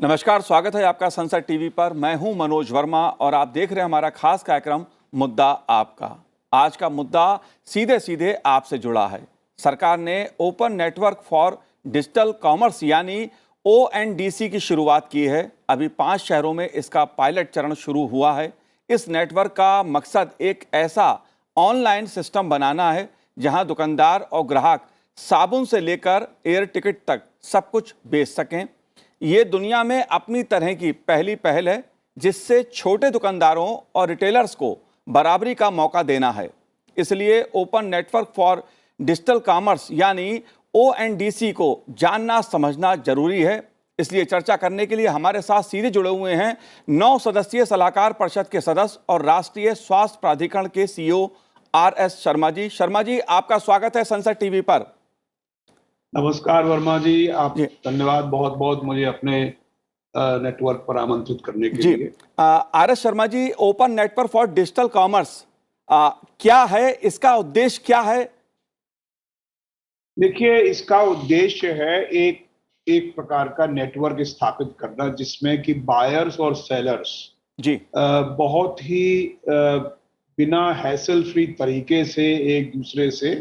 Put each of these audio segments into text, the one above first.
नमस्कार, स्वागत है आपका संसद टीवी पर। मैं हूं मनोज वर्मा और आप देख रहे हैं हमारा खास कार्यक्रम मुद्दा आपका। आज का मुद्दा सीधे सीधे आपसे जुड़ा है। सरकार ने open network for digital commerce यानी ONDC की शुरुआत की है। अभी 5 शहरों में इसका पायलट चरण शुरू हुआ है। इस नेटवर्क का मकसद एक ऐसा ऑनलाइन सिस्टम बनाना है जहां दुकानदार और ग्राहक साबुन से लेकर एयर टिकट तक सब कुछ बेच सकें। ये दुनिया में अपनी तरह की पहली पहल है जिससे छोटे दुकानदारों और रिटेलर्स को बराबरी का मौका देना है। इसलिए open network for digital commerce यानी ONDC को जानना समझना जरूरी है। इसलिए चर्चा करने के लिए हमारे साथ सीधे जुड़े हुए हैं 9 सदस्यीय सलाहकार परिषद के सदस्य और राष्ट्रीय स्वास्थ्य प्राधिकरण के CEO RS शर्मा जी। शर्मा जी, आपका स्वागत है संसद टीवी पर। नमस्कार वर्मा जी, आप धन्यवाद बहुत बहुत मुझे अपने नेटवर्क पर आमंत्रित करने के लिए। RS Sharma ji, open network for digital commerce क्या है, इसका उद्देश्य क्या है? देखिए, इसका उद्देश्य है एक प्रकार का नेटवर्क स्थापित करना जिसमें कि बायर्स और सेलर्स जी बहुत ही बिना हैसल फ्री तरीके से एक दूसरे से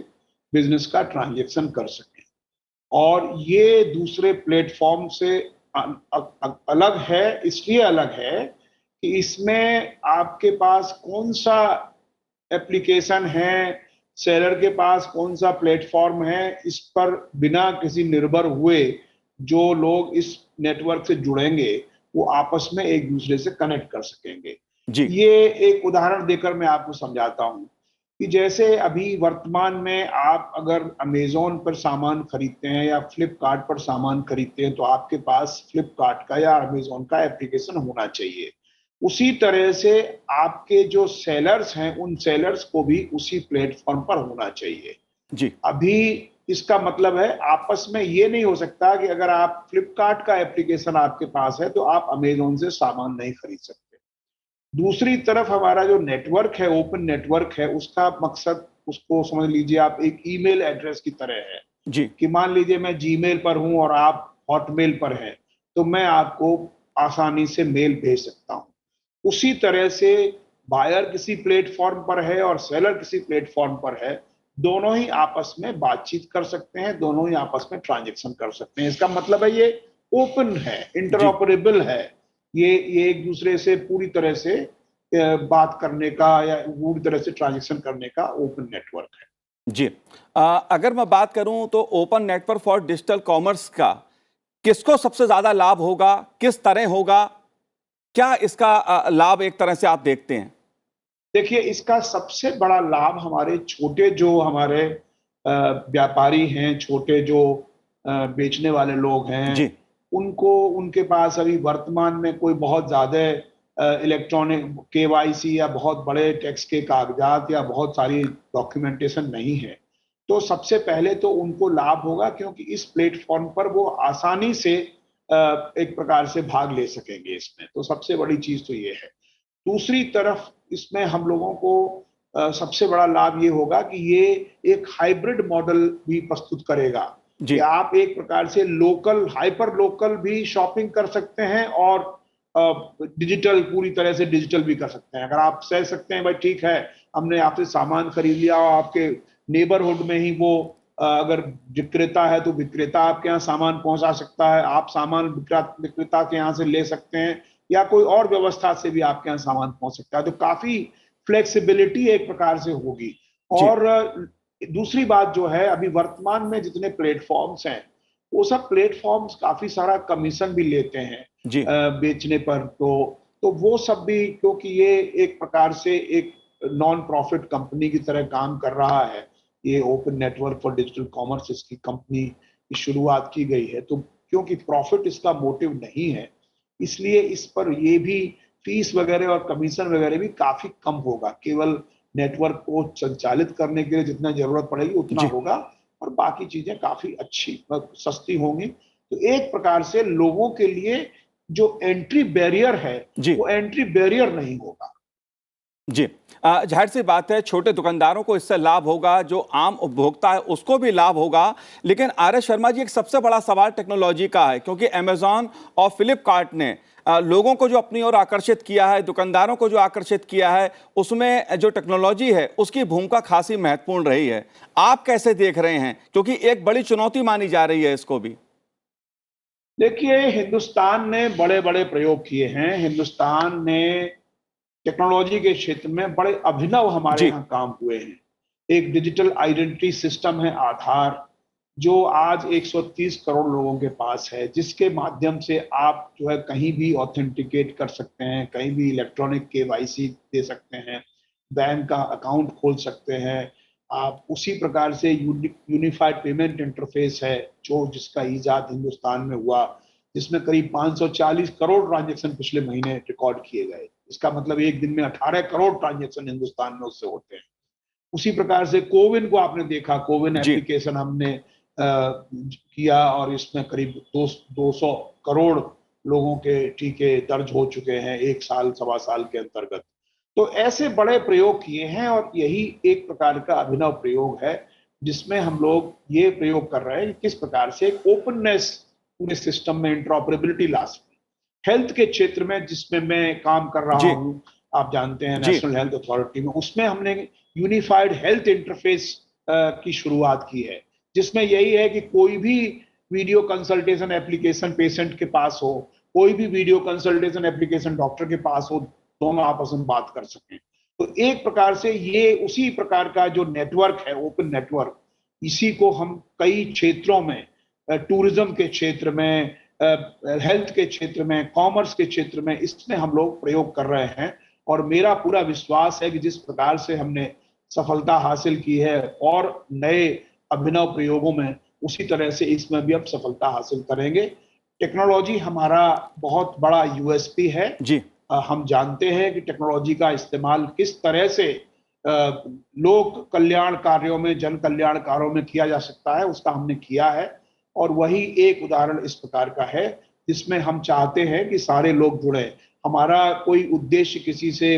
बिजनेस का ट्रांजैक्शन कर सकें। और ये दूसरे प्लेटफॉर्म से अलग है, इसलिए अलग है कि इसमें आपके पास कौन सा एप्लीकेशन है, सेलर के पास कौन सा प्लेटफॉर्म है, इस पर बिना किसी निर्भर हुए जो लोग इस नेटवर्क से जुड़ेंगे वो आपस में एक दूसरे से कनेक्ट कर सकेंगे। जी ये एक उदाहरण देकर मैं आपको समझाता हूँ कि जैसे अभी वर्तमान में आप अगर अमेज़न पर सामान खरीदते हैं या फ्लिपकार्ट पर सामान खरीदते हैं तो आपके पास फ्लिपकार्ट का या अमेज़न का एप्लीकेशन होना चाहिए। उसी तरह से आपके जो सेलर्स हैं उन सेलर्स को भी उसी प्लेटफॉर्म पर होना चाहिए। जी अभी इसका मतलब है आपस में ये नहीं हो सकता कि अगर आप फ्लिपकार्ट का एप्लीकेशन आपके पास है तो आप अमेज़न से सामान नहीं खरीद सकते। दूसरी तरफ हमारा जो नेटवर्क है, ओपन नेटवर्क है, उसका मकसद उसको समझ लीजिए आप एक ईमेल एड्रेस की तरह है जी कि मान लीजिए मैं जीमेल पर हूं और आप हॉटमेल पर हैं, तो मैं आपको आसानी से मेल भेज सकता हूं। उसी तरह से बायर किसी प्लेटफॉर्म पर है और सेलर किसी प्लेटफॉर्म पर है, दोनों ही आपस में बातचीत कर सकते हैं, दोनों ही आपस में ट्रांजैक्शन कर सकते हैं। इसका मतलब है ये ओपन है, इंटरऑपरेबल है। ये एक दूसरे से पूरी तरह से बात करने का या पूरी तरह से ट्रांजैक्शन करने का ओपन नेटवर्क है। जी अगर मैं बात करूं तो open network for digital commerce का किसको सबसे ज्यादा लाभ होगा, किस तरह होगा, क्या इसका लाभ एक तरह से आप देखते हैं? देखिए, इसका सबसे बड़ा लाभ हमारे छोटे जो हमारे व्यापारी हैं, छोटे जो बेचने वाले लोग जी हैं, उनको उनके पास अभी वर्तमान में कोई बहुत ज़्यादा इलेक्ट्रॉनिक केवाईसी या बहुत बड़े टैक्स के कागजात या बहुत सारी डॉक्यूमेंटेशन नहीं है। तो सबसे पहले तो उनको लाभ होगा क्योंकि इस प्लेटफॉर्म पर वो आसानी से एक प्रकार से भाग ले सकेंगे इसमें। तो सबसे बड़ी चीज़ तो ये है। दूसरी तरफ इसमें हम लोगों को सबसे बड़ा लाभ ये होगा कि ये एक हाइब्रिड मॉडल भी प्रस्तुत करेगा कि जी आप एक प्रकार से लोकल, हाइपर लोकल भी शॉपिंग कर सकते हैं और डिजिटल, पूरी तरह से डिजिटल भी कर सकते हैं। अगर आप कह सकते हैं भाई ठीक है, हमने आपसे सामान खरीद लिया और आपके नेबरहुड में ही वो अगर विक्रेता है तो विक्रेता आपके यहाँ सामान पहुंचा सकता है, आप सामान विक्रेता के यहाँ से ले सकते हैं या कोई और व्यवस्था से भी आपके यहाँ सामान पहुंच सकता है। तो काफी फ्लेक्सिबिलिटी एक प्रकार से होगी। जी और दूसरी बात जो है, अभी वर्तमान में जितने प्लेटफॉर्म्स हैं वो सब प्लेटफॉर्म्स काफी सारा कमीशन भी लेते हैं जी बेचने पर। तो वो सब भी, क्योंकि ये एक प्रकार से एक नॉन प्रॉफिट कंपनी की तरह काम कर रहा है, ये open network for digital commerce इसकी कंपनी की शुरुआत की गई है, तो क्योंकि प्रॉफिट इसका मोटिव नहीं है इसलिए इस पर ये भी फीस वगैरह और कमीशन वगैरह भी काफी कम होगा। केवल नेटवर्क को संचालित करने के लिए जितना जरूरत पड़ेगी उतना जी होगा और बाकी चीजें काफी अच्छी सस्ती होंगी। तो एक प्रकार से लोगों के लिए जो एंट्री बैरियर है जी वो एंट्री बैरियर नहीं होगा। जी। जाहिर सी बात है, छोटे दुकानदारों को इससे लाभ होगा, जो आम उपभोक्ता है उसको भी लाभ होगा। लेकिन आर एस शर्मा जी, एक सबसे बड़ा सवाल टेक्नोलॉजी का है, क्योंकि अमेजॉन और फ्लिपकार्ट ने लोगों को जो अपनी ओर आकर्षित किया है, दुकानदारों को जो आकर्षित किया है, उसमें जो टेक्नोलॉजी है उसकी भूमिका खासी महत्वपूर्ण रही है। आप कैसे देख रहे हैं, क्योंकि एक बड़ी चुनौती मानी जा रही है इसको भी? देखिए, हिंदुस्तान ने बड़े बड़े प्रयोग किए हैं। हिंदुस्तान ने टेक्नोलॉजी के क्षेत्र में बड़े अभिनव हमारे जी। यहाँ काम हुए हैं। एक डिजिटल आइडेंटिटी सिस्टम है आधार, जो आज 130 करोड़ लोगों के पास है, जिसके माध्यम से आप जो है कहीं भी ऑथेंटिकेट कर सकते हैं, कहीं भी इलेक्ट्रॉनिक केवाईसी दे सकते हैं, बैंक का अकाउंट खोल सकते हैं आप। उसी प्रकार से यूनिफाइड पेमेंट इंटरफेस है, जो जिसका ईजाद हिंदुस्तान में हुआ, जिसमें करीब 540 करोड़ ट्रांजैक्शन पिछले महीने रिकॉर्ड किए गए। इसका मतलब एक दिन में 18 करोड़ ट्रांजैक्शन हिंदुस्तान में उससे होते हैं। उसी प्रकार से कोविन को आपने देखा, कोविन जी। एप्लीकेशन हमने किया और इसमें करीब 200 करोड़ लोगों के टीके दर्ज हो चुके हैं एक साल सवा साल के अंतर्गत। तो ऐसे बड़े प्रयोग किए हैं और यही एक प्रकार का अभिनव प्रयोग है, जिसमें हम लोग ये प्रयोग कर रहे हैं कि किस प्रकार से ओपननेस पूरे सिस्टम में इंटरऑपरेबिलिटी ला सके। हेल्थ के क्षेत्र में जिसमें मैं काम कर रहा जी। हूँ, आप जानते हैं, जी। नेशनल हेल्थ अथॉरिटी में, उसमें हमने यूनिफाइड हेल्थ इंटरफेस की शुरुआत की है, जिसमें यही है कि कोई भी वीडियो कंसल्टेशन एप्लीकेशन पेशेंट के पास हो, कोई भी वीडियो कंसल्टेशन एप्लीकेशन डॉक्टर के पास हो, दोनों आपस में बात कर सकें। तो एक प्रकार से ये उसी प्रकार का जो नेटवर्क है, ओपन नेटवर्क, इसी को हम कई क्षेत्रों में, टूरिज्म के क्षेत्र में, हेल्थ के क्षेत्र में, कॉमर्स के क्षेत्र में, इसमें हम लोग प्रयोग कर रहे हैं। और मेरा पूरा विश्वास है कि जिस प्रकार से हमने सफलता हासिल की है और नए अभिनव प्रयोगों में, उसी तरह से इसमें भी अब सफलता हासिल करेंगे। टेक्नोलॉजी हमारा बहुत बड़ा यूएसपी है। जी। हम जानते हैं कि टेक्नोलॉजी का इस्तेमाल किस तरह से लोक कल्याण कार्यों में, जन कल्याण कार्यों में किया जा सकता है, उसका हमने किया है। और वही एक उदाहरण इस प्रकार का है, जिसमें हम चाहते हैं कि सारे लोग जुड़े। हमारा कोई उद्देश्य किसी से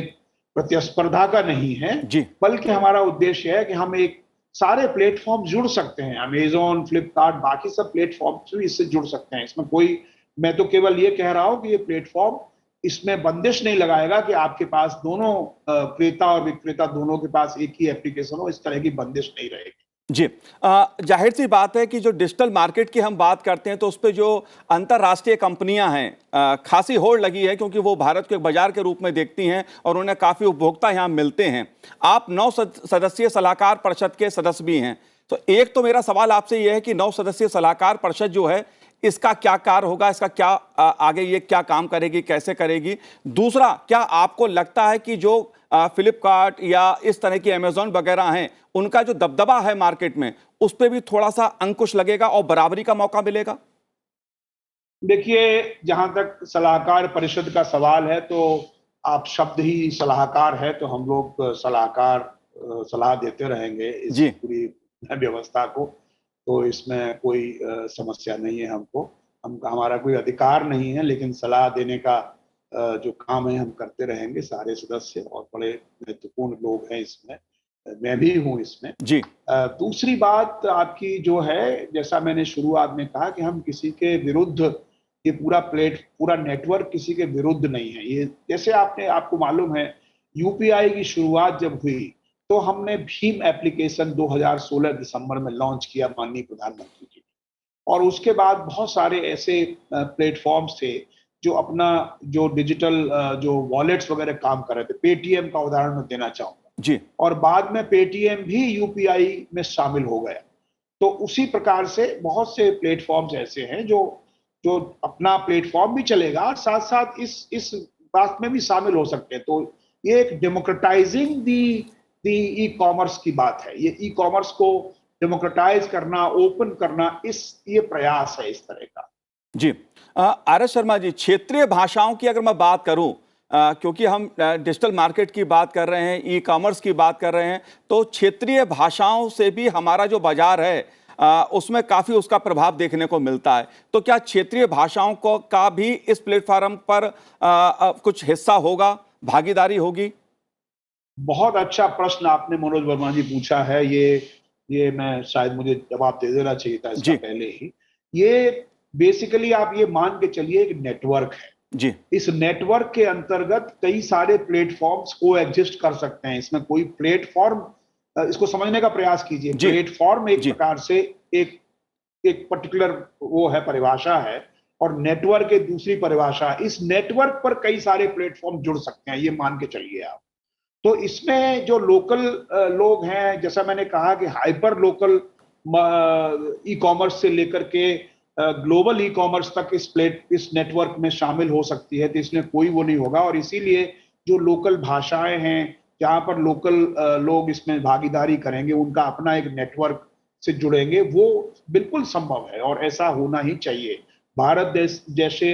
प्रतिस्पर्धा का नहीं है, जी। बल्कि हमारा उद्देश्य है कि हम एक सारे प्लेटफॉर्म जुड़ सकते हैं। अमेजॉन, फ्लिपकार्ट, बाकी सब प्लेटफॉर्म भी इससे जुड़ सकते हैं। इसमें कोई, मैं तो केवल ये कह रहा हूं कि ये प्लेटफॉर्म इसमें बंदिश नहीं लगाएगा कि आपके पास दोनों क्रेता और विक्रेता दोनों के पास एक ही एप्लीकेशन हो, इस तरह की बंदिश नहीं रहेगी। जी। जाहिर सी बात है कि जो डिजिटल मार्केट की हम बात करते हैं, तो उस पे जो अंतर्राष्ट्रीय कंपनियां हैं, खासी होड़ लगी है, क्योंकि वो भारत को एक बाजार के रूप में देखती हैं और उन्हें काफ़ी उपभोक्ता यहाँ मिलते हैं। आप 9 सदस्यीय सलाहकार परिषद के सदस्य भी हैं। तो एक तो मेरा सवाल आपसे ये है कि 9 सदस्यीय सलाहकार परिषद जो है, इसका क्या कार्य होगा, इसका क्या आगे ये क्या काम करेगी, कैसे करेगी? दूसरा, क्या आपको लगता है कि जो फ्लिपकार्ट या इस तरह की अमेजॉन वगैरह हैं, उनका जो दबदबा है मार्केट में, उस पे भी थोड़ा सा अंकुश लगेगा और बराबरी का मौका मिलेगा? देखिए, जहां तक सलाहकार परिषद का सवाल है, तो आप शब्द ही सलाहकार है, तो हम लोग सलाहकार सलाह देते रहेंगे इस जी। पूरी व्यवस्था को। तो इसमें कोई समस्या नहीं है हमको। हम, हमारा कोई अधिकार नहीं है, लेकिन सलाह देने का जो काम है हम करते रहेंगे, सारे सदस्य, और बड़े महत्वपूर्ण लोग हैं इसमें। मैं भी हूँ इसमें। जी। दूसरी बात आपकी जो है, जैसा मैंने शुरुआत में कहा कि हम किसी के विरुद्ध, ये पूरा नेटवर्क किसी के विरुद्ध नहीं है। ये जैसे आपको मालूम है, यूपीआई की शुरुआत जब हुई, तो हमने भीम एप्लीकेशन 2016 दिसंबर में लॉन्च किया माननीय प्रधानमंत्री जी। और उसके बाद बहुत सारे ऐसे प्लेटफॉर्म्स थे जो अपना जो डिजिटल जो वॉलेट्स वगैरह काम कर रहे थे। पेटीएम का उदाहरण मैं देना चाहूंगा, जी। और बाद में पेटीएम भी यूपीआई में शामिल हो गया। तो उसी प्रकार से बहुत से प्लेटफॉर्म्स ऐसे हैं जो जो अपना प्लेटफॉर्म भी चलेगा, साथ साथ इस बात में भी शामिल हो सकते हैं। तो ये एक डेमोक्रेटाइजिंग दी ई कॉमर्स की बात है। ये ई कॉमर्स को डेमोक्रेटाइज करना, ओपन करना, ये प्रयास है इस तरह का। जी। आर एस शर्मा जी, क्षेत्रीय भाषाओं की अगर मैं बात करूं, क्योंकि हम डिजिटल मार्केट की बात कर रहे हैं, ई कॉमर्स की बात कर रहे हैं, तो क्षेत्रीय भाषाओं से भी हमारा जो बाजार है, उसमें काफ़ी उसका प्रभाव देखने को मिलता है। तो क्या क्षेत्रीय भाषाओं को का भी इस प्लेटफॉर्म पर कुछ हिस्सा होगा, भागीदारी होगी? बहुत अच्छा प्रश्न आपने मनोज वर्मा जी पूछा है। ये मैं शायद मुझे जवाब दे देना चाहिए था इसका जी पहले ही। ये बेसिकली आप ये मान के चलिए एक नेटवर्क है। जी इस नेटवर्क के अंतर्गत कई सारे प्लेटफॉर्म्स को एग्जिस्ट कर सकते हैं। इसमें कोई प्लेटफॉर्म, इसको समझने का प्रयास कीजिए। जी प्लेटफॉर्म एक जी प्रकार से एक एक पर्टिकुलर वो है, परिभाषा है, और नेटवर्क एक दूसरी परिभाषा है। इस नेटवर्क पर कई सारे प्लेटफॉर्म जुड़ सकते हैं, ये मान के चलिए आप। तो इसमें जो लोकल लोग हैं, जैसा मैंने कहा कि हाइपर लोकल ई कॉमर्स से लेकर के ग्लोबल ई कॉमर्स तक इस नेटवर्क में शामिल हो सकती है। तो इसमें कोई वो नहीं होगा, और इसीलिए जो लोकल भाषाएं हैं, जहां पर लोकल लोग इसमें भागीदारी करेंगे, उनका अपना एक नेटवर्क से जुड़ेंगे, वो बिल्कुल संभव है और ऐसा होना ही चाहिए। भारत देश जैसे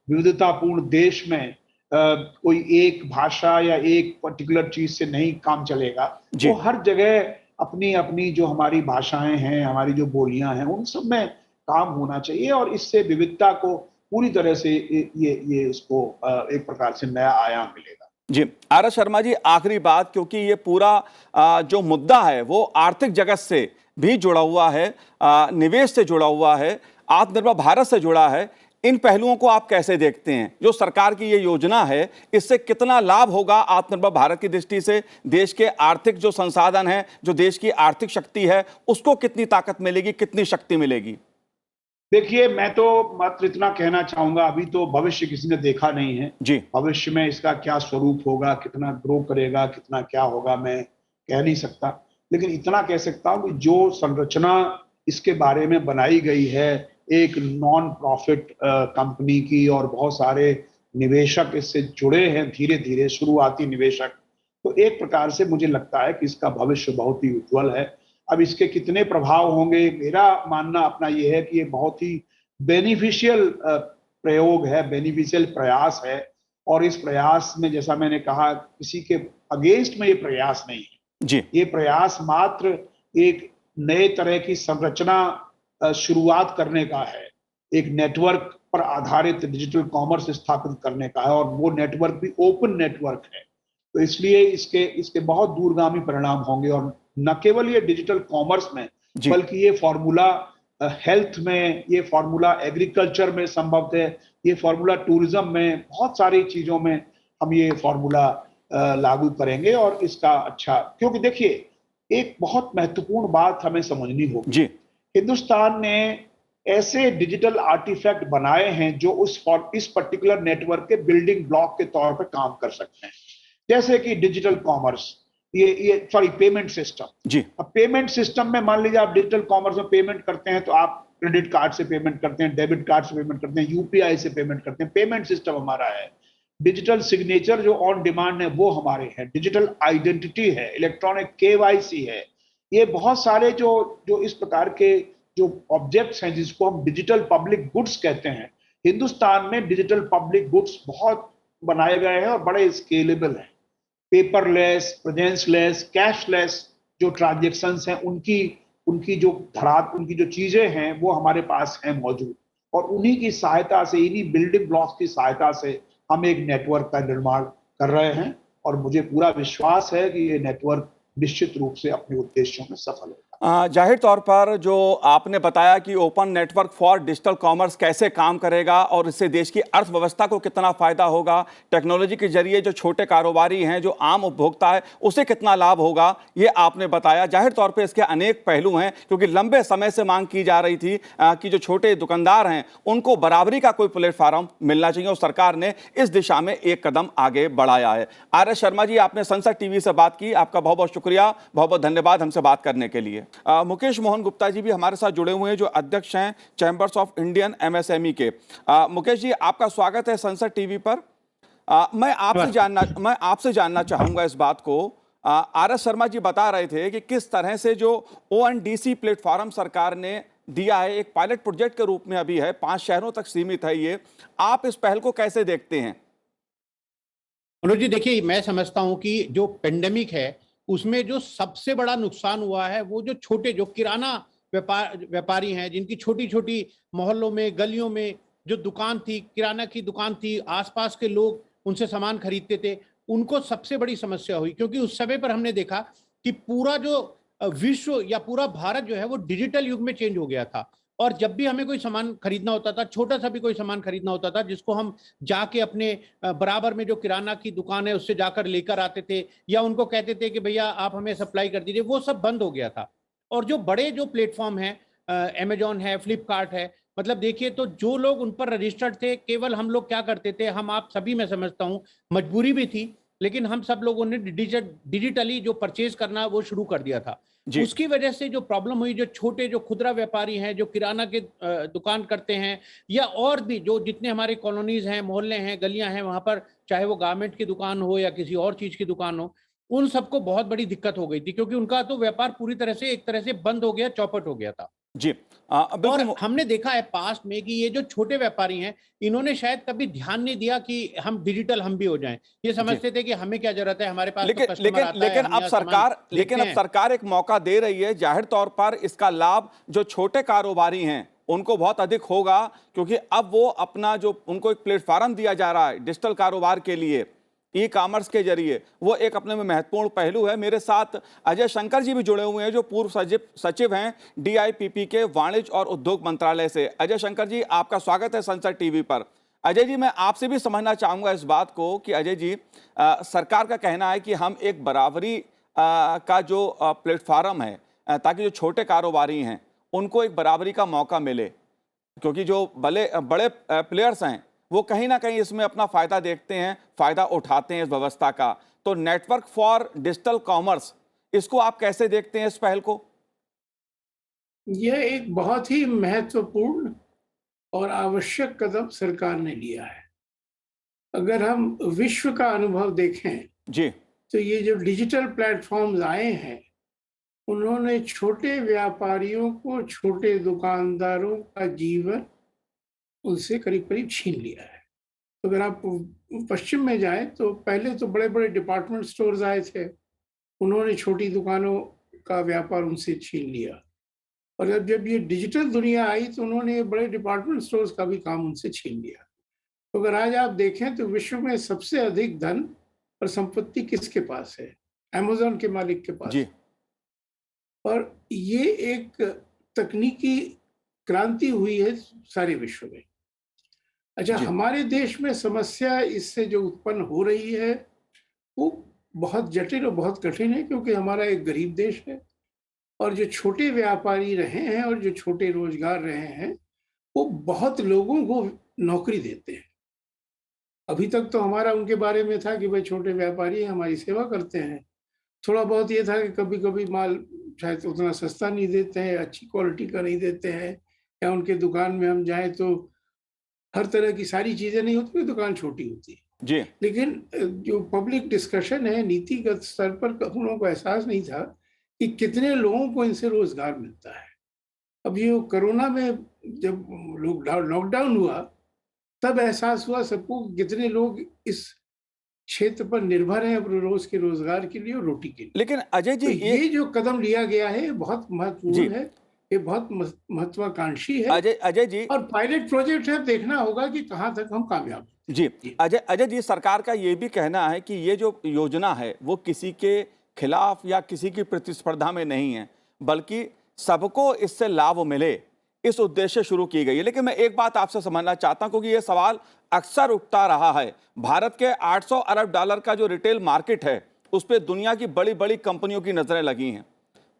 विविधतापूर्ण देश में कोई एक भाषा या एक पर्टिकुलर चीज से नहीं काम चलेगा। जी वो हर जगह अपनी अपनी जो हमारी भाषाएं हैं, हमारी जो बोलियां हैं, उन सब में काम होना चाहिए, और इससे विविधता को पूरी तरह से ये इसको एक प्रकार से नया आयाम मिलेगा। जी आर.एस. शर्मा जी, आखिरी बात, क्योंकि ये पूरा जो मुद्दा है वो आर्थिक जगत से भी जुड़ा हुआ है, निवेश से जुड़ा हुआ है, आत्मनिर्भर भारत से जुड़ा है। इन पहलुओं को आप कैसे देखते हैं? जो सरकार की ये योजना है, इससे कितना लाभ होगा आत्मनिर्भर भारत की दृष्टि से? देश के आर्थिक जो संसाधन है, जो देश की आर्थिक शक्ति है, उसको कितनी ताकत मिलेगी, कितनी शक्ति मिलेगी? देखिए, मैं तो मात्र इतना कहना चाहूंगा, अभी तो भविष्य किसी ने देखा नहीं है। जी भविष्य में इसका क्या स्वरूप होगा, कितना ग्रो करेगा, कितना क्या होगा, मैं कह नहीं सकता। लेकिन इतना कह सकता हूं कि जो संरचना इसके बारे में बनाई गई है, एक नॉन प्रॉफिट कंपनी की, और बहुत सारे निवेशक इससे जुड़े हैं, धीरे धीरे शुरुआती निवेशक, तो एक प्रकार से मुझे लगता है कि इसका भविष्य बहुत ही उज्जवल है। अब इसके कितने प्रभाव होंगे, मेरा मानना अपना ये है कि ये बहुत ही बेनिफिशियल प्रयोग है, बेनिफिशियल प्रयास है। और इस प्रयास में, जैसा मैंने कहा, किसी के अगेंस्ट में ये प्रयास नहीं है। जी ये प्रयास मात्र एक नए तरह की संरचना शुरुआत करने का है, एक नेटवर्क पर आधारित डिजिटल कॉमर्स स्थापित करने का है, और वो नेटवर्क भी ओपन नेटवर्क है। तो इसलिए इसके इसके बहुत दूरगामी परिणाम होंगे, और न केवल ये डिजिटल कॉमर्स में, जी बल्कि ये फॉर्मूला हेल्थ में, ये फॉर्मूला एग्रीकल्चर में संभव है, ये फॉर्मूला टूरिज्म में, बहुत सारी चीजों में हम ये फॉर्मूला लागू करेंगे। और इसका अच्छा, क्योंकि देखिए, एक बहुत महत्वपूर्ण बात हमें समझनी होगी। जी हिंदुस्तान ने ऐसे डिजिटल आर्टिफैक्ट बनाए हैं जो इस पर्टिकुलर नेटवर्क के बिल्डिंग ब्लॉक के तौर पर काम कर सकते हैं। जैसे कि डिजिटल कॉमर्स, ये सॉरी पेमेंट सिस्टम। जी अब पेमेंट सिस्टम में मान लीजिए आप डिजिटल कॉमर्स में पेमेंट करते हैं, तो आप क्रेडिट कार्ड से पेमेंट करते हैं, डेबिट कार्ड से पेमेंट करते हैं, यूपीआई से पेमेंट करते हैं। पेमेंट सिस्टम हमारा है। डिजिटल सिग्नेचर जो ऑन डिमांड है वो हमारे हैं। डिजिटल आइडेंटिटी है, इलेक्ट्रॉनिक केवाईसी है। ये बहुत सारे जो जो इस प्रकार के जो ऑब्जेक्ट्स हैं, जिसको हम डिजिटल पब्लिक गुड्स कहते हैं, हिंदुस्तान में डिजिटल पब्लिक गुड्स बहुत बनाए गए हैं और बड़े स्केलेबल हैं। पेपरलेस, प्रेजेंसलेस, कैशलेस जो ट्रांजेक्शन्स हैं, उनकी उनकी जो उनकी जो चीजें हैं, वो हमारे पास हैं मौजूद। और उन्हीं की सहायता से, इन्हीं बिल्डिंग ब्लॉक्स की सहायता से हम एक नेटवर्क का निर्माण कर रहे हैं, और मुझे पूरा विश्वास है कि ये नेटवर्क निश्चित रूप से अपने उद्देश्यों में सफल होगा। जाहिर तौर पर जो आपने बताया कि open network for digital commerce कैसे काम करेगा और इससे देश की अर्थव्यवस्था को कितना फायदा होगा, टेक्नोलॉजी के जरिए जो छोटे कारोबारी हैं, जो आम उपभोक्ता है, उसे कितना लाभ होगा, ये आपने बताया। जाहिर तौर पे इसके अनेक पहलू हैं, क्योंकि लंबे समय से मांग की जा रही थी कि जो छोटे दुकानदार हैं उनको बराबरी का कोई प्लेटफॉर्म मिलना चाहिए, और सरकार ने इस दिशा में एक कदम आगे बढ़ाया है। आर.एस. शर्मा जी, आपने संसद टीवी से बात की, आपका बहुत बहुत शुक्रिया, बहुत बहुत धन्यवाद हमसे बात करने के लिए। मुकेश मोहन गुप्ता जी भी हमारे साथ जुड़े हुए हैं, जो अध्यक्ष हैं चैंबर्स ऑफ इंडियन एमएसएमई के। मुकेश जी, आपका स्वागत है संसद टीवी पर। मैं आपसे जानना चाहूंगा इस बात को। आर.एस. शर्मा जी बता रहे थे कि किस तरह से जो ओएनडीसी प्लेटफॉर्म सरकार ने दिया है, एक पायलट प्रोजेक्ट के रूप में अभी है, 5 शहरों तक सीमित है ये। आप इस पहल को कैसे देखते हैं? मनोज जी, देखिए, मैं समझता हूं कि जो पेंडेमिक है उसमें जो सबसे बड़ा नुकसान हुआ है, वो जो छोटे, जो किराना व्यापारी हैं, जिनकी छोटी छोटी मोहल्लों में, गलियों में जो दुकान थी, किराना की दुकान थी, आसपास के लोग उनसे सामान खरीदते थे, उनको सबसे बड़ी समस्या हुई, क्योंकि उस समय पर हमने देखा कि पूरा जो विश्व या पूरा भारत जो है वो डिजिटल युग में चेंज हो गया था। और जब भी हमें कोई सामान खरीदना होता था, छोटा सा भी कोई सामान खरीदना होता था, जिसको हम जाके अपने बराबर में जो किराना की दुकान है उससे जाकर लेकर आते थे, या उनको कहते थे कि भैया आप हमें सप्लाई कर दीजिए, वो सब बंद हो गया था। और जो बड़े जो प्लेटफॉर्म हैं, अमेजॉन है, फ्लिपकार्ट है, मतलब देखिए तो जो लोग उन पर रजिस्टर्ड थे, केवल हम लोग क्या करते थे, हम आप सभी, मैं समझता हूँ मजबूरी भी थी, लेकिन हम सब लोगों ने डिजिटली जो परचेज करना वो शुरू कर दिया था। जी। उसकी वजह से जो प्रॉब्लम हुई, जो छोटे जो खुदरा व्यापारी हैं, जो किराना के दुकान करते हैं, या और भी जो जितने हमारे कॉलोनीज हैं, मोहल्ले हैं, गलियां हैं, वहां पर चाहे वो गारमेंट की दुकान हो या किसी और चीज की दुकान हो, उन सबको बहुत बड़ी दिक्कत हो गई थी, क्योंकि उनका तो व्यापार पूरी तरह से एक तरह से बंद हो गया, चौपट हो गया था। जी। और बिल्कुल। हमने देखा है पास्ट में कि ये जो छोटे व्यापारी हैं, इन्होंने शायद कभी ध्यान नहीं दिया कि हम डिजिटल हम भी हो जाएं। ये जी। समझते थे कि हमें क्या जरूरत है, हमारे पास तो लेकिन कस्टमर लेकिन आता है, लेकिन हम अब यहाँ सामान सरकार देखते लेकिन अब हैं। सरकार एक मौका दे रही है। जाहिर तौर पर इसका लाभ जो छोटे कारोबारी हैं उनको बहुत अधिक होगा, क्योंकि अब वो अपना जो उनको एक प्लेटफॉर्म दिया जा रहा है डिजिटल कारोबार के लिए, ई कॉमर्स के जरिए, वो एक अपने में महत्वपूर्ण पहलू है। मेरे साथ अजय शंकर जी भी जुड़े हुए हैं, जो पूर्व सचिव हैं डीआईपीपी के वाणिज्य और उद्योग मंत्रालय से। अजय शंकर जी, आपका स्वागत है संसद टीवी पर। अजय जी, मैं आपसे भी समझना चाहूंगा इस बात को कि अजय जी, सरकार का कहना है कि हम एक बराबरी का जो प्लेटफॉर्म है, ताकि जो छोटे कारोबारी हैं उनको एक बराबरी का मौका मिले, क्योंकि जो बड़े प्लेयर्स हैं वो कहीं ना कहीं इसमें अपना फायदा देखते हैं, फायदा उठाते हैं इस व्यवस्था का। तो नेटवर्क फॉर डिजिटल कॉमर्स, इसको आप कैसे देखते हैं इस पहल को? यह एक बहुत ही महत्वपूर्ण और आवश्यक कदम सरकार ने लिया है। अगर हम विश्व का अनुभव देखें, जी। तो ये जो डिजिटल प्लेटफॉर्म्स आए हैं, उन्होंने छोटे व्यापारियों को, छोटे दुकानदारों का जीवन उनसे करीब करीब छीन लिया है। तो अगर आप पश्चिम में जाएं, तो पहले तो बड़े बड़े डिपार्टमेंट स्टोर्स आए थे, उन्होंने छोटी दुकानों का व्यापार उनसे छीन लिया। और जब ये डिजिटल दुनिया आई, तो उन्होंने बड़े डिपार्टमेंट स्टोर्स का भी काम उनसे छीन लिया। तो अगर आज आप देखें, तो विश्व में सबसे अधिक धन और संपत्ति किसके पास है? अमेज़न के मालिक के पास जी। है। और ये एक तकनीकी क्रांति हुई है सारे विश्व में। अच्छा, जी। हमारे देश में समस्या इससे जो उत्पन्न हो रही है, वो बहुत जटिल और बहुत कठिन है, क्योंकि हमारा एक गरीब देश है, और जो छोटे व्यापारी रहे हैं और जो छोटे रोजगार रहे हैं, वो बहुत लोगों को नौकरी देते हैं। अभी तक तो हमारा उनके बारे में था कि भाई छोटे व्यापारी हैं, हमारी सेवा करते हैं। थोड़ा बहुत ये था कि कभी-कभी माल शायद उतना सस्ता नहीं देते हैं, अच्छी क्वालिटी का नहीं देते हैं, या उनके दुकान में हम जाएँ तो हर तरह की सारी चीज़ें नहीं होती, दुकान छोटी होती है। जी। लेकिन जो पब्लिक डिस्कशन है, नीतिगत स्तर पर हम लोगों को एहसास नहीं था कि कितने लोगों को इनसे रोज़गार मिलता है। अब ये कोरोना में जब लॉकडाउन हुआ, तब एहसास हुआ सबको कि कितने लोग इस क्षेत्र पर निर्भर हैं अपने रोज के रोजगार के लिए और रोटी के लिए। लेकिन अजय तो जी, ये जो कदम लिया गया है, ये बहुत जी। महत्वपूर्ण है, ये बहुत महत्वाकांक्षी है, अजय जी, और पायलट प्रोजेक्ट है। देखना होगा कि कहाँ तक हम कामयाब होते हैं। जी। जी। अजय जी, सरकार का ये भी कहना है कि ये जो योजना है वो किसी के खिलाफ या किसी की प्रतिस्पर्धा में नहीं है, बल्कि सबको इससे लाभ मिले, इस उद्देश्य से शुरू की गई है। लेकिन मैं एक बात आपसे समझना चाहता हूं, क्योंकि ये सवाल अक्सर उठता रहा है। भारत के 800 अरब डॉलर का जो रिटेल मार्केट है, उस पर दुनिया की बड़ी बड़ी कंपनियों की नजरें लगी हैं।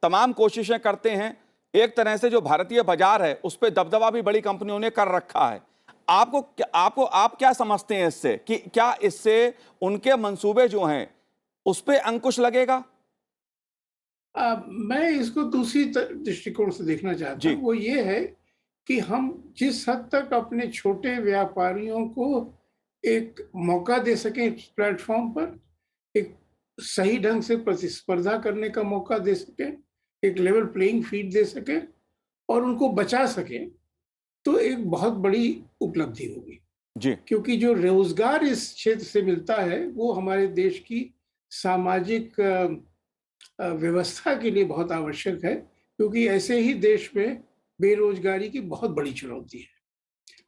तमाम कोशिशें करते हैं, एक तरह से जो भारतीय बाजार है उस पर दबदबा भी बड़ी कंपनियों ने कर रखा है। आप क्या समझते हैं इससे, कि क्या इससे उनके मंसूबे जो हैं उस पर अंकुश लगेगा? मैं इसको दूसरी दृष्टिकोण से देखना चाहता जी। हूँ। वो ये है कि हम जिस हद तक अपने छोटे व्यापारियों को एक मौका दे सकें इस प्लेटफॉर्म पर, एक सही ढंग से प्रतिस्पर्धा करने का मौका दे सकें, एक लेवल प्लेइंग फील्ड दे सकें और उनको बचा सकें, तो एक बहुत बड़ी उपलब्धि होगी। जी। क्योंकि जो रोजगार इस क्षेत्र से मिलता है, वो हमारे देश की सामाजिक व्यवस्था के लिए बहुत आवश्यक है, क्योंकि ऐसे ही देश में बेरोजगारी की बहुत बड़ी चुनौती है।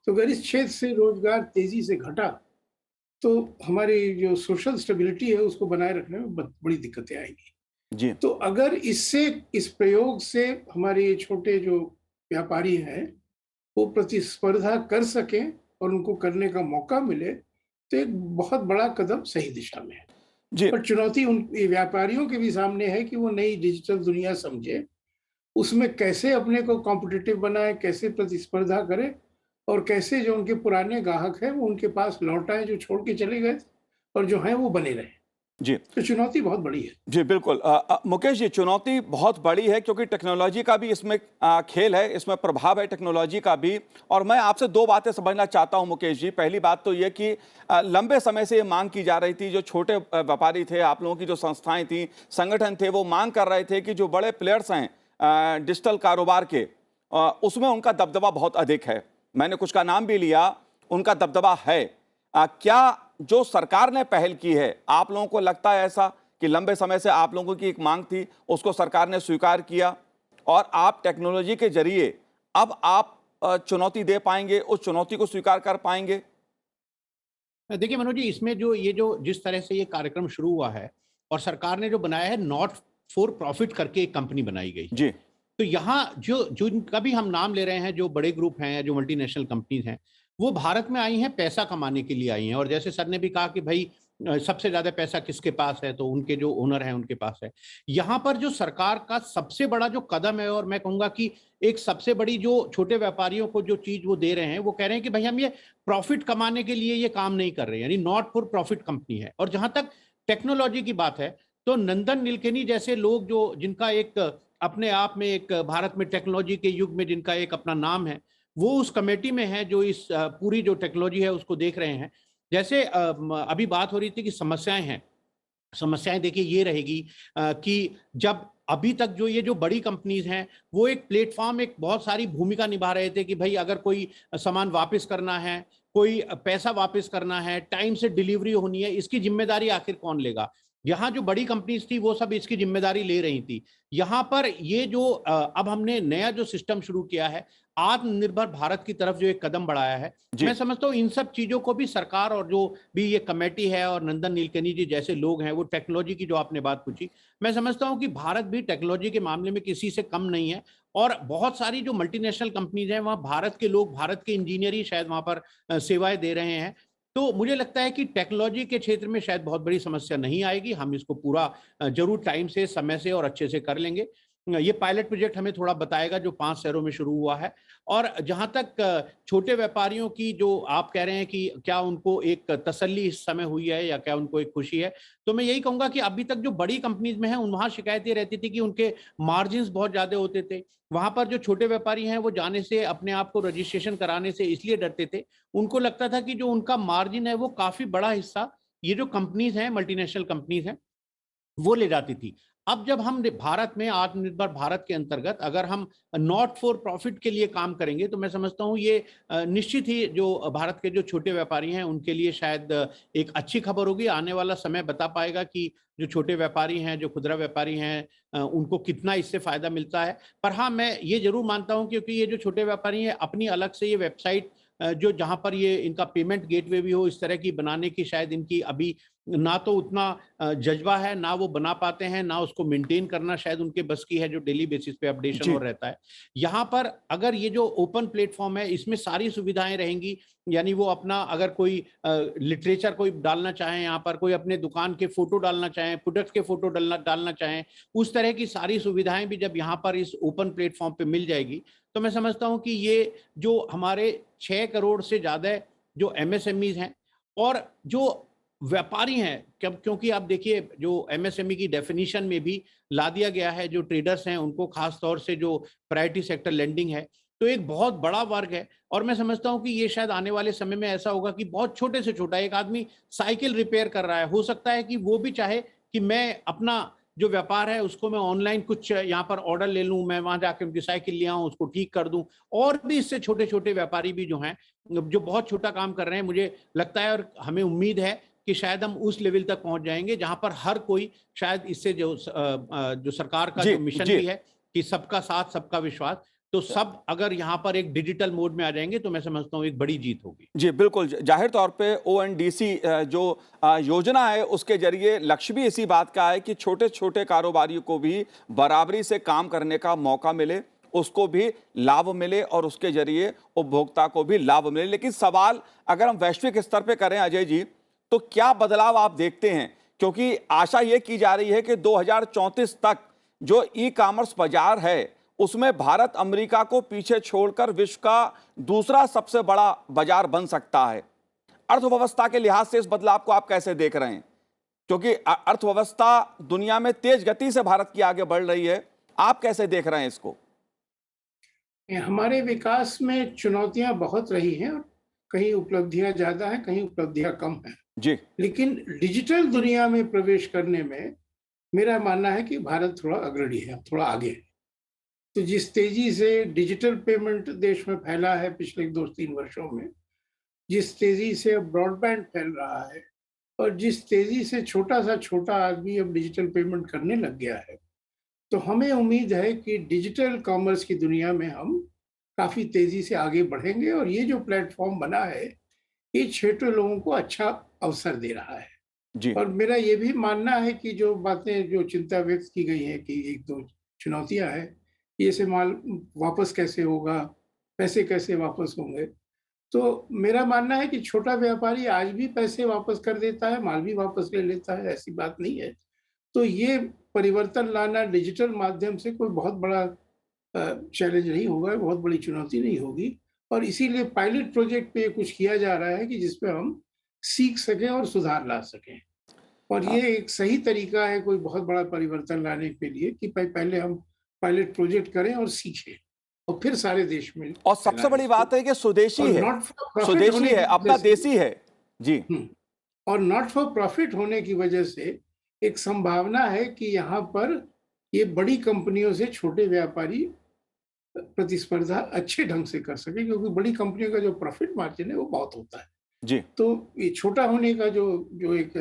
तो अगर इस क्षेत्र से रोजगार तेजी से घटा, तो हमारी जो सोशल स्टेबिलिटी है उसको बनाए रखने में बड़ी दिक्कतें आएंगी। जी। तो अगर इस प्रयोग से हमारे ये छोटे जो व्यापारी हैं वो प्रतिस्पर्धा कर सकें और उनको करने का मौका मिले, तो एक बहुत बड़ा कदम सही दिशा में है। जी। पर चुनौती उन व्यापारियों के भी सामने है कि वो नई डिजिटल दुनिया समझे, उसमें कैसे अपने को कॉम्पिटिटिव बनाए, कैसे प्रतिस्पर्धा करे और कैसे जो उनके पुराने ग्राहक हैं वो उनके पास लौट आए जो छोड़ के चले गए थे, और जो हैं वो बने रहे। जी। तो चुनौती बहुत बड़ी है। जी बिल्कुल। मुकेश जी, चुनौती बहुत बड़ी है क्योंकि टेक्नोलॉजी का भी इसमें खेल है, इसमें प्रभाव है टेक्नोलॉजी का भी। और मैं आपसे दो बातें समझना चाहता हूं मुकेश जी। पहली बात तो ये कि लंबे समय से ये मांग की जा रही थी, जो छोटे व्यापारी थे, आप लोगों की जो संस्थाएं थी, संगठन थे, वो मांग कर रहे थे कि जो बड़े प्लेयर्स हैं डिजिटल कारोबार के, उसमें उनका दबदबा बहुत अधिक है। मैंने कुछ का नाम भी लिया, उनका दबदबा है। क्या जो सरकार ने पहल की है, आप लोगों को लगता है ऐसा कि लंबे समय से आप लोगों की एक मांग थी, उसको सरकार ने स्वीकार किया और आप टेक्नोलॉजी के जरिए अब आप चुनौती दे पाएंगे, उस चुनौती को स्वीकार कर पाएंगे? देखिए मनोज जी, इसमें जो जिस तरह से ये कार्यक्रम शुरू हुआ है और सरकार ने जो बनाया है, नॉट फॉर प्रॉफिट करके एक कंपनी बनाई गई। जी। तो यहाँ जो इनका भी हम नाम ले रहे हैं, जो बड़े ग्रुप हैं, जो मल्टीनेशनल कंपनीज हैं, वो भारत में आई हैं पैसा कमाने के लिए आई हैं। और जैसे सर ने भी कहा कि भाई सबसे ज्यादा पैसा किसके पास है, तो उनके जो ओनर हैं उनके पास है। यहाँ पर जो सरकार का सबसे बड़ा जो कदम है, और मैं कहूंगा कि एक सबसे बड़ी जो छोटे व्यापारियों को जो चीज वो दे रहे हैं, वो कह रहे हैं कि भाई हम ये प्रॉफिट कमाने के लिए ये काम नहीं कर रहे, यानी नॉट फॉर प्रॉफिट कंपनी है। और जहां तक टेक्नोलॉजी की बात है, तो नंदन नीलकेनी जैसे लोग जो जिनका एक अपने आप में एक भारत में टेक्नोलॉजी के युग में जिनका एक अपना नाम है, वो उस कमेटी में है जो इस पूरी जो टेक्नोलॉजी है उसको देख रहे हैं। जैसे अभी बात हो रही थी कि समस्याएं हैं। समस्याएं देखिए ये रहेगी कि जब अभी तक जो ये जो बड़ी कंपनीज हैं, वो एक प्लेटफॉर्म, एक बहुत सारी भूमिका निभा रहे थे कि भाई अगर कोई सामान वापस करना है, कोई पैसा वापस करना है, टाइम से डिलीवरी होनी है, इसकी जिम्मेदारी आखिर कौन लेगा। यहाँ जो बड़ी कंपनीज थी वो सब इसकी जिम्मेदारी ले रही थी। यहाँ पर ये जो अब हमने नया जो सिस्टम शुरू किया है, आत्मनिर्भर भारत की तरफ जो एक कदम बढ़ाया है, जी। मैं समझता हूँ इन सब चीजों को भी सरकार और जो भी ये कमेटी है और नंदन नीलकनी जी जैसे लोग हैं, वो टेक्नोलॉजी की जो आपने बात पूछी, मैं समझता हूँ कि भारत भी टेक्नोलॉजी के मामले में किसी से कम नहीं है। और बहुत सारी जो मल्टीनेशनल कंपनीज हैं, वहाँ भारत के लोग, भारत के इंजीनियर ही शायद वहाँ पर सेवाएं दे रहे हैं। तो मुझे लगता है कि टेक्नोलॉजी के क्षेत्र में शायद बहुत बड़ी समस्या नहीं आएगी। हम इसको पूरा जरूर टाइम से, समय से और अच्छे से कर लेंगे। ये पायलट प्रोजेक्ट हमें थोड़ा बताएगा जो 5 शहरों में शुरू हुआ है। और जहां तक छोटे व्यापारियों की जो आप कह रहे हैं कि क्या उनको एक तसल्ली इस समय हुई है या क्या उनको एक खुशी है, तो मैं यही कहूंगा कि अभी तक जो बड़ी कंपनीज में है, वहां शिकायत ये रहती थी कि उनके मार्जिन बहुत ज्यादा होते थे। वहां पर जो छोटे व्यापारी हैं, वो जाने से, अपने आप को रजिस्ट्रेशन कराने से इसलिए डरते थे, उनको लगता था कि जो उनका मार्जिन है वो काफी बड़ा हिस्सा ये जो कंपनीज हैं, मल्टीनेशनल कंपनीज हैं, वो ले जाती थी। अब जब हम भारत में आत्मनिर्भर भारत के अंतर्गत अगर हम नॉट फॉर प्रॉफिट के लिए काम करेंगे, तो मैं समझता हूं ये निश्चित ही जो भारत के जो छोटे व्यापारी हैं उनके लिए शायद एक अच्छी खबर होगी। आने वाला समय बता पाएगा कि जो छोटे व्यापारी हैं, जो खुदरा व्यापारी हैं, उनको कितना इससे फायदा मिलता है। पर हाँ, मैं ये जरूर मानता हूं क्योंकि ये जो छोटे व्यापारी हैं, अपनी अलग से ये वेबसाइट जो जहां पर ये इनका पेमेंट गेटवे भी हो, इस तरह की बनाने की शायद इनकी अभी ना तो उतना जज्बा है, ना वो बना पाते हैं, ना उसको मेंटेन करना शायद उनके बस की है, जो डेली बेसिस पे अपडेशन जी। हो रहता है। यहाँ पर अगर ये जो ओपन प्लेटफॉर्म है, इसमें सारी सुविधाएं रहेंगी, यानी वो अपना अगर कोई लिटरेचर कोई डालना चाहें, यहाँ पर कोई अपने दुकान के फोटो डालना चाहें, प्रोडक्ट के फोटो डालना चाहें, उस तरह की सारी सुविधाएं भी जब यहाँ पर इस ओपन प्लेटफॉर्म पे मिल जाएगी, तो मैं समझता हूँ कि ये जो हमारे 6 करोड़ से ज्यादा जो एमएसएमईज हैं और जो व्यापारी हैं, क्योंकि आप देखिए जो एमएसएमई की डेफिनेशन में भी ला दिया गया है, जो ट्रेडर्स हैं उनको खास तौर से जो प्रायोरिटी सेक्टर लेंडिंग है, तो एक बहुत बड़ा वर्ग है। और मैं समझता हूं कि ये शायद आने वाले समय में ऐसा होगा कि बहुत छोटे से छोटा एक आदमी साइकिल रिपेयर कर रहा है, हो सकता है कि वो भी चाहे कि मैं अपना जो व्यापार है उसको मैं ऑनलाइन कुछ यहाँ पर ऑर्डर ले लूं, मैं वहां जाके उनकी साइकिल ले आऊं, उसको ठीक कर दूं। और भी इससे छोटे छोटे व्यापारी भी जो हैं, जो बहुत छोटा काम कर रहे हैं, मुझे लगता है और हमें उम्मीद है कि शायद हम उस लेवल तक पहुंच जाएंगे जहां पर हर कोई शायद इससे जो सरकार का जी। जो मिशन जी। भी है कि सबका साथ सबका विश्वास, तो सब अगर यहाँ पर एक डिजिटल मोड में आ जाएंगे तो मैं समझता हूँ एक बड़ी जीत होगी। जी बिल्कुल, जाहिर तौर पे ओएनडीसी जो योजना है उसके जरिए लक्ष्य भी इसी बात का है कि छोटे छोटे कारोबारियों को भी बराबरी से काम करने का मौका मिले, उसको भी लाभ मिले और उसके जरिए उपभोक्ता को भी लाभ मिले। लेकिन सवाल अगर हम वैश्विक स्तर पे करें अजय जी, तो क्या बदलाव आप देखते हैं? क्योंकि आशा ये की जा रही है कि 2034 तक जो ई कॉमर्स बाजार है उसमें भारत अमेरिका को पीछे छोड़कर विश्व का दूसरा सबसे बड़ा बाजार बन सकता है। अर्थव्यवस्था के लिहाज से इस बदलाव को आप कैसे देख रहे हैं? क्योंकि अर्थव्यवस्था दुनिया में तेज गति से भारत की आगे बढ़ रही है, आप कैसे देख रहे हैं इसको? हमारे विकास में चुनौतियां बहुत रही हैं और कहीं उपलब्धियां ज्यादा हैं, कहीं उपलब्धियां कम हैं। जी लेकिन डिजिटल दुनिया में प्रवेश करने में मेरा मानना है कि भारत थोड़ा अग्रणी है, थोड़ा आगे है। तो जिस तेजी से डिजिटल पेमेंट देश में फैला है पिछले 2-3 वर्षों में, जिस तेजी से अब ब्रॉडबैंड फैल रहा है और जिस तेजी से छोटा आदमी अब डिजिटल पेमेंट करने लग गया है, तो हमें उम्मीद है कि डिजिटल कॉमर्स की दुनिया में हम काफी तेजी से आगे बढ़ेंगे और ये जो प्लेटफॉर्म बना है ये छोटे लोगों को अच्छा अवसर दे रहा है। जी और मेरा ये भी मानना है कि जो बातें, जो चिंता व्यक्त की गई है कि 1-2 चुनौतियां हैं, ये से माल वापस कैसे होगा, पैसे कैसे वापस होंगे। तो मेरा मानना है कि छोटा व्यापारी आज भी पैसे वापस कर देता है, माल भी वापस ले लेता है, ऐसी बात नहीं है। तो ये परिवर्तन लाना डिजिटल माध्यम से कोई बहुत बड़ा चैलेंज नहीं होगा, बहुत बड़ी चुनौती नहीं होगी। और इसीलिए पायलट प्रोजेक्ट पे ये कुछ किया जा रहा है कि जिसपे हम सीख सकें और सुधार ला सकें। और ये एक सही तरीका है कोई बहुत बड़ा परिवर्तन लाने के लिए कि पहले हम पायलट प्रोजेक्ट करें और सीखें और फिर सारे देश में और सबसे बड़ी बात है कि स्वदेशी है, नॉट फॉर प्रॉफिट स्वदेशी होने है, की अपना वजह से देसी है। जी और नॉट फॉर प्रॉफिट होने की वजह से एक संभावना है कि यहाँ पर ये बड़ी कंपनियों से छोटे व्यापारी प्रतिस्पर्धा अच्छे ढंग से कर सके, क्योंकि बड़ी कंपनियों का जो प्रॉफिट मार्जिन है वो बहुत होता है। जी तो ये छोटा होने का जो जो एक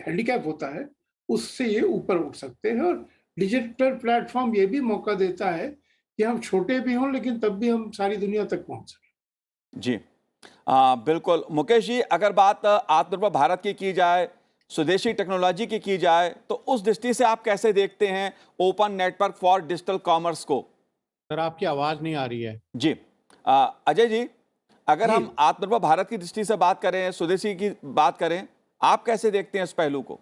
हैंडीकैप होता है, उससे ये ऊपर उठ सकते हैं। और डिजिटल प्लेटफॉर्म ये भी मौका देता है कि हम छोटे भी हों लेकिन तब भी हम सारी दुनिया तक पहुंच सकें। जी बिल्कुल मुकेश जी, अगर बात आत्मनिर्भर भारत की जाए, स्वदेशी टेक्नोलॉजी की जाए, तो उस दृष्टि से आप कैसे देखते हैं open network for digital commerce को? सर आपकी आवाज नहीं आ रही है। जी अजय जी, अगर जी। हम आत्मनिर्भर भारत की दृष्टि से बात करें, स्वदेशी की बात करें, आप कैसे देखते हैं इस पहलू को?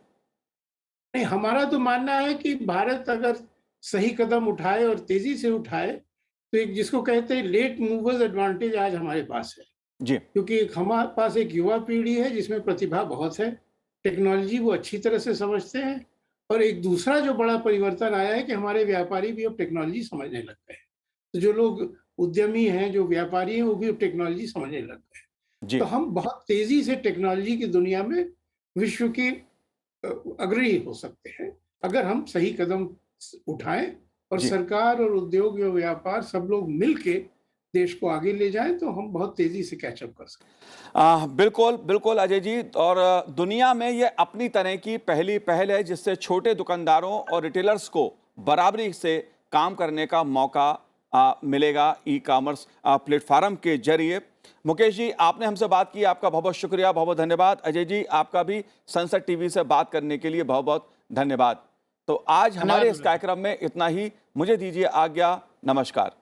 नहीं, हमारा तो मानना है कि भारत अगर सही कदम उठाए और तेजी से उठाए तो एक जिसको कहते हैं लेट मूवर्स एडवांटेज आज हमारे पास है। जी क्योंकि हमारे पास एक युवा पीढ़ी है जिसमें प्रतिभा बहुत है, टेक्नोलॉजी वो अच्छी तरह से समझते हैं। और एक दूसरा जो बड़ा परिवर्तन आया है कि हमारे व्यापारी भी अब टेक्नोलॉजी समझने लग गए हैं। तो जो लोग उद्यमी हैं, जो व्यापारी हैं, वो भी अब टेक्नोलॉजी समझने लग गए हैं। जी तो हम बहुत तेजी से टेक्नोलॉजी की दुनिया में विश्व की अग्रणी हो सकते हैं अगर हम सही कदम उठाएं और जी सरकार और उद्योग और व्यापार सब लोग मिलके देश को आगे ले जाएं, तो हम बहुत तेजी से कैचअप कर सकते हैं। बिल्कुल बिल्कुल अजय जी, और दुनिया में ये अपनी तरह की पहली पहल है जिससे छोटे दुकानदारों और रिटेलर्स को बराबरी से काम करने का मौका मिलेगा ई कॉमर्स प्लेटफॉर्म के जरिए। मुकेश जी, आपने हमसे बात की, आपका बहुत बहुत शुक्रिया, बहुत बहुत धन्यवाद। अजय जी, आपका भी संसद टीवी से बात करने के लिए बहुत बहुत धन्यवाद। तो आज हमारे इस कार्यक्रम में इतना ही, मुझे दीजिए आज्ञा, नमस्कार।